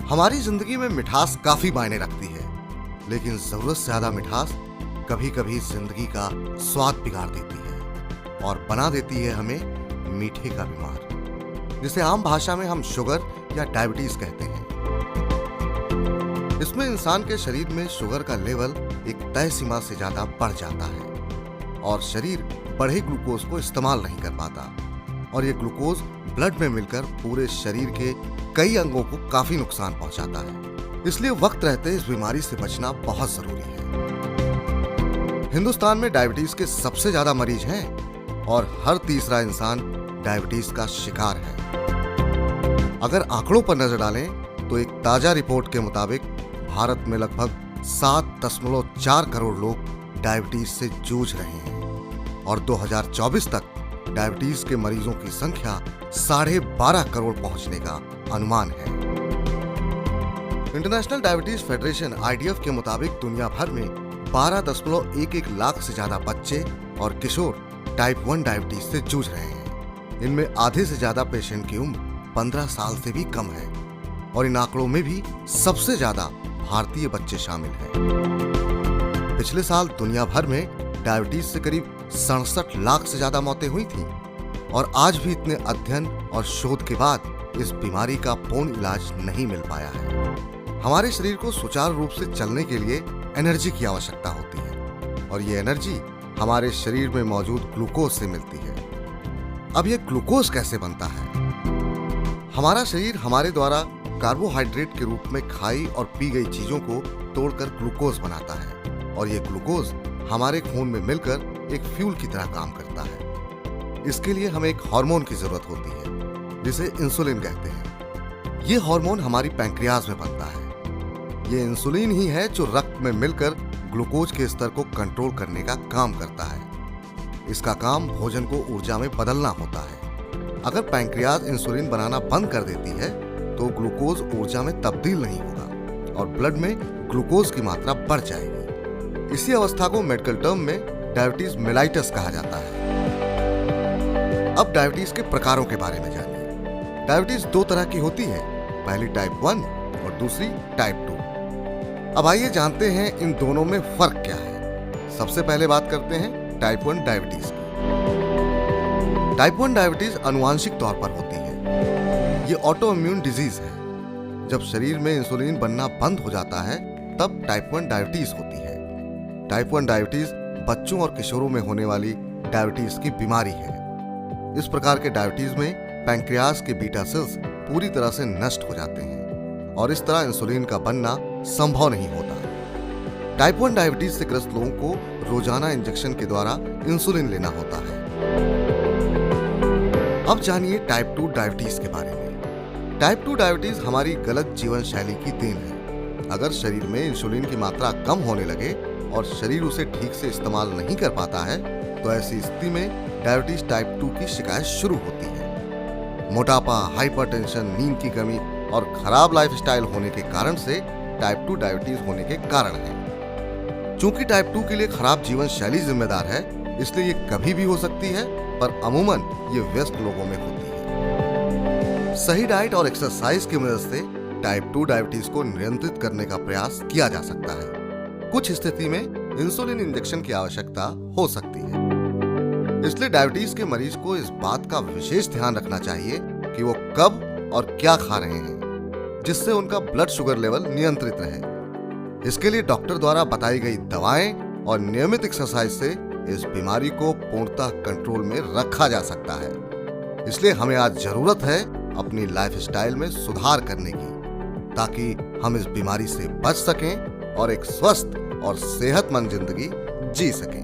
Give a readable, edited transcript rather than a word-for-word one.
हमारी जिंदगी में मिठास काफी मायने रखती है, लेकिन जरूरत से ज्यादा मिठास कभी कभी जिंदगी का स्वाद बिगाड़ देती है और बना देती है हमें मीठे का बीमार, जिसे आम भाषा में हम शुगर या डायबिटीज कहते हैं। इसमें इंसान के शरीर में शुगर का लेवल एक तय सीमा से ज्यादा बढ़ जाता है और शरीर बढ़े ग्लूकोज को इस्तेमाल नहीं कर पाता और ये ग्लूकोज ब्लड में मिलकर पूरे शरीर के कई अंगों को काफी नुकसान पहुंचाता है। इसलिए वक्त रहते इस बीमारी से बचना बहुत जरूरी है। हिंदुस्तान में डायबिटीज के सबसे ज्यादा मरीज हैं और हर तीसरा इंसान डायबिटीज का शिकार है। अगर आंकड़ों पर नजर डालें तो एक ताजा रिपोर्ट के मुताबिक भारत में लगभग 7.4 करोड़ लोग डायबिटीज से जूझ रहे हैं और 2024 तक डायबिटीज के मरीजों की संख्या 12.5 करोड़ पहुंचने का अनुमान है। इंटरनेशनल डायबिटीज फेडरेशन (IDF) के मुताबिक दुनिया भर में 12.11 लाख से ज्यादा बच्चे और किशोर टाइप 1 डायबिटीज से जूझ रहे हैं। इनमें आधे से ज्यादा पेशेंट की उम्र 15 साल से भी कम है और इन आंकड़ों में भी सबसे ज्यादा भारतीय बच्चे शामिल हैं। पिछले साल दुनिया भर में डायबिटीज से करीब 67 लाख से ज्यादा मौतें हुई थीं और आज भी इतने अध्ययन और शोध के बाद इस बीमारी का पूर्ण इलाज नहीं मिल पाया है। हमारे शरीर को सुचारू रूप से चलने के लिए एनर्जी की आवश्यकता होती है और ये एनर्जी हमारे शरीर में मौजूद ग्लूकोज से मिलती है। अब ये ग्लूकोज कैसे बनता है? हमारा शरीर हमारे द्वारा कार्बोहाइड्रेट के रूप में खाई और पी गई चीजों को तोड़कर ग्लूकोज बनाता है और ये ग्लूकोज हमारे खून में मिलकर एक फ्यूल की तरह काम करता है। इसके लिए हमें एक हार्मोन की जरूरत होती है जिसे इंसुलिन कहते हैं। ये हार्मोन हमारी पैंक्रियाज में बनता है। ये इंसुलिन ही है जो रक्त में मिलकर ग्लूकोज के स्तर को कंट्रोल करने का काम करता है। इसका काम भोजन को ऊर्जा में बदलना होता है। अगर पैंक्रियाज इंसुलिन बनाना बंद कर देती है तो ग्लूकोज ऊर्जा में तब्दील नहीं होगा और ब्लड में ग्लूकोज की मात्रा बढ़ जाएगी। इसी अवस्था को मेडिकल टर्म में डायबिटीज मेलाइटस कहा जाता है। अब डायबिटीज के प्रकारों के बारे में जानिए। डायबिटीज 2 तरह की होती है, पहली टाइप 1 और दूसरी टाइप 2। अब आइए जानते हैं इन दोनों में फर्क क्या है। सबसे पहले बात करते हैं टाइप 1 डायबिटीज की। टाइप 1 डायबिटीज आनुवांशिक तौर पर होती है। ये ऑटो इम्यून डिजीज है। जब शरीर में इंसुलिन बनना बंद हो जाता है तब टाइप 1 डायबिटीज होती है। टाइप 1 डायबिटीज बच्चों और किशोरों में होने वाली डायबिटीज की बीमारी है। इस प्रकार के डायबिटीज में पैंक्रियाज के बीटा सेल्स पूरी तरह से नष्ट हो जाते हैं और इस तरह इंसुलिन का बनना संभव नहीं होता। टाइप 1 डायबिटीज से ग्रस्त लोगों को रोजाना इंजेक्शन के द्वारा इंसुलिन लेना होता है। अब जानिए टाइप 2 डायबिटीज के बारे में। टाइप 2 डायबिटीज हमारी गलत जीवन शैली की देन है। अगर शरीर में इंसुलिन की मात्रा कम होने लगे और शरीर उसे ठीक से इस्तेमाल नहीं कर पाता है तो ऐसी स्थिति में डायबिटीज टाइप 2 की शिकायत शुरू होती है। मोटापा, हाइपरटेंशन, नींद की कमी और खराब लाइफस्टाइल होने के कारण से टाइप 2 डायबिटीज होने के कारण है। चूंकि टाइप 2 के लिए खराब जीवन शैली जिम्मेदार है, इसलिए ये कभी भी हो सकती है, पर अमूमन ये व्यस्त लोगों में होती है। सही डाइट और एक्सरसाइज की मदद से टाइप 2 डायबिटीज को नियंत्रित करने का प्रयास किया जा सकता है। कुछ स्थिति में इंसुलिन इंजेक्शन की आवश्यकता हो सकती है। इसलिए डायबिटीज के मरीज को इस बात का विशेष ध्यान रखना चाहिए कि वो कब और क्या खा रहे हैं, जिससे उनका ब्लड शुगर लेवल नियंत्रित रहे। इसके लिए डॉक्टर द्वारा बताई गई दवाएं और नियमित एक्सरसाइज से इस बीमारी को पूर्णतः कंट्रोल में रखा जा सकता है। इसलिए हमें आज जरूरत है अपनी लाइफस्टाइल में सुधार करने की, ताकि हम इस बीमारी से बच सकें और एक स्वस्थ और सेहतमंद जिंदगी जी सकें।